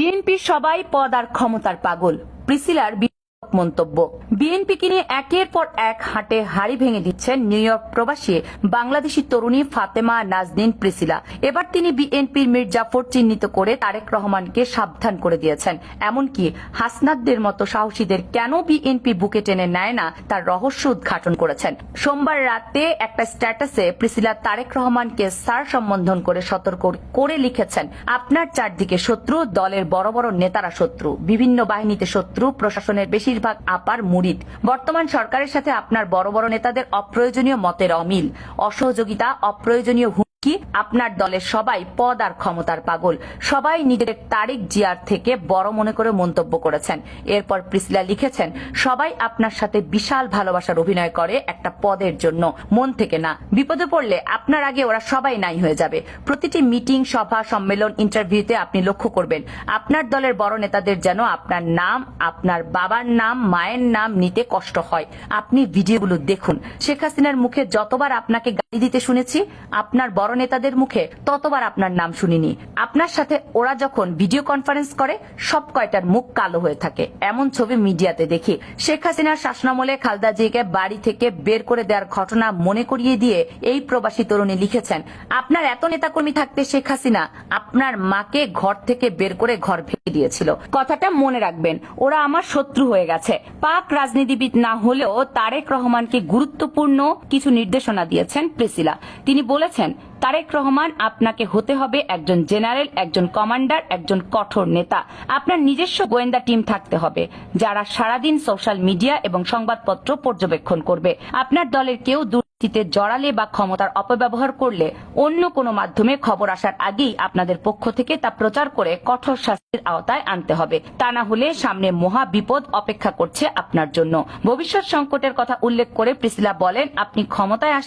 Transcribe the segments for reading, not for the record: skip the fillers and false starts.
বিএনপির সবাই পদ আর ক্ষমতার পাগল, প্রিসিলার মন্তব্য। বিএনপিকে নিয়ে একের পর এক হাটে হাড়ি ভেঙে দিচ্ছেন নিউ ইয়র্ক প্রবাসী বাংলাদেশি তরুণী ফাতেমা নাজনীন প্রিসিলা। এবার তিনি বিএনপির মীর জাফর চিহ্নিত করে তারেক রহমানকে সাবধান করে দিয়েছেন। এমনকি হাসনাতদের মতো সাহসীদের কেন বিএনপি বুকে টেনে নেয় না তার রহস্য উদ্ঘাটন করেছেন। সোমবার রাতে একটা স্ট্যাটাসে প্রিসিলা তারেক রহমানকে স্যার সম্বোধন করে সতর্ক করে লিখেছেন, আপনার চারদিকে শত্রু, দলের বড় বড় নেতারা শত্রু, বিভিন্ন বাহিনীতে শত্রু, প্রশাসনের বেশিরভাগ আপার মুরিদ। বর্তমান সরকারের সাথে আপনার বড় বড় নেতাদের অপ্রয়োজনীয় মতের অমিল, অসহযোগিতা, অপ্রয়োজনীয় হুমকি। আপনার দলের সবাই পদ আর ক্ষমতার পাগল, সবাই নিজের তারেক জিয়ার থেকে বড় মনে করে মন্তব্য করেছেন। এরপর প্রিসিলা লিখেছেন, সবাই আপনার সাথে বিশাল ভালোবাসার অভিনয় করে একটা পদের জন্য, মন থেকে না। বিপদে পড়লে আপনার আগে ওরা সবাই নাই হয়ে যাবে। প্রতিটি মিটিং, সভা, সম্মেলন, ইন্টারভিউতে আপনি লক্ষ্য করবেন আপনার দলের বড় নেতাদের যেন আপনার নাম, আপনার বাবার নাম, মায়ের নাম নিতে কষ্ট হয়। আপনি ভিডিওগুলো দেখুন। শেখ হাসিনার মুখে যতবার আপনাকে গালি দিতে শুনেছি, আপনার বড় নেতাদের মুখে ততবার আপনার নাম শুনিনি। আপনার সাথে ওরা যখন ভিডিও কনফারেন্স করে সব কয়টার মুখ কালো হয়ে থাকে, এমন ছবি মিডিয়াতে দেখি। শেখ হাসিনার শাসনামলে খালেদা জিয়াকে বাড়ি থেকে বের করে দেওয়ার ঘটনা মনে করিয়ে দিয়ে এই প্রবাসী তরুণী লিখেছেন, আপনার এত নেতাকর্মী থাকতে শেখ হাসিনা আপনার মাকে ঘর থেকে বের করে ঘর ভেঙে দিয়েছিল। কথাটা মনে রাখবেন, ওরা আমার শত্রু হয়ে গেছে। পাক রাজনীতিবিদ না হলেও তারেক রহমানকে গুরুত্বপূর্ণ কিছু নির্দেশনা দিয়েছেন প্রিসিলা। তিনি বলেছেন, তারেক রহমান, আপনাকে হতে হবে একজন জেনারেল, একজন কমান্ডার, একজন কঠোর নেতা। আপনার নিজস্ব গোয়েন্দা টিম থাকতে হবে যারা সারাদিন সোশ্যাল মিডিয়া এবং সংবাদপত্র পর্যবেক্ষণ করবে। আপনার দলের কেউ দুর্নীতিতে জড়ালে বা ক্ষমতার অপব্যবহার করলে অন্য কোনো মাধ্যমে খবর আসার আগেই আপনাদের পক্ষ থেকে তা প্রচার করে কঠোর শাস্তির আওতায় আনতে হবে। তা না হলে সামনে মহা বিপদ অপেক্ষা করছে আপনার জন্য। ভবিষ্যৎ সংকটের কথা উল্লেখ করে প্রিসিলা বলেন, আপনি ক্ষমতায়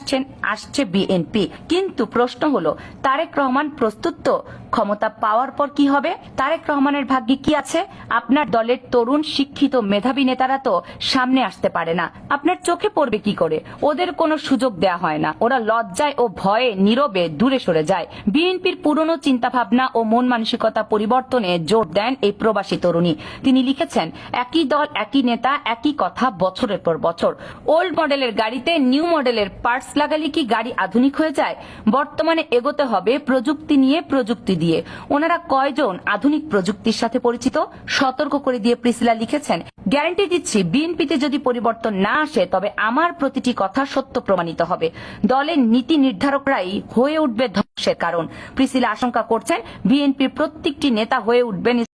আসছে বিএনপি, কিন্তু প্রশ্ন হলো তারেক রহমান প্রস্তুত তো? ক্ষমতা পাওয়ার পর কি হবে? তারেক রহমানের ভাগ্যে কি আছে? আপনার দলের তরুণ, শিক্ষিত, মেধাবী নেতারা তো সামনে আসতে পারে না। আপনার চোখে পড়বে কি করে? ওদের কোনো সুযোগ দেয়া হয় না। ওরা লজ্জায় ও ভয়ে নীরবে দূরে সরে যায়। বিএনপির পুরনো চিন্তাভাবনা ও মন মানসিকতা পরিবর্তনে জোর দেন এই প্রবাসী তরুণী। তিনি লিখেছেন, একই দল, একই নেতা, একই কথা বছরের পর বছর। ওল্ড মডেলের গাড়িতে নিউ মডেলের পার্টস লাগালে কি গাড়ি আধুনিক হয়ে যায়? বর্তমানে এগোতে হবে প্রযুক্তি নিয়ে, প্রযুক্তি দিয়ে। ওনারা কয়জন আধুনিক প্রযুক্তির সাথে পরিচিত? সতর্ক করে দিয়ে প্রিসিলা লিখেছেন, গ্যারান্টি দিচ্ছি বিএনপিতে যদি পরিবর্তন না আসে তবে আমার প্রতিটি কথা সত্য প্রমাণিত হবে। দলের নীতি নির্ধারকরাই হয়ে উঠবে ধ্বংসের কারণ। প্রিসিলা আশঙ্কা করছেন, বিএনপির প্রত্যেকটি নেতা হয়ে উঠবেন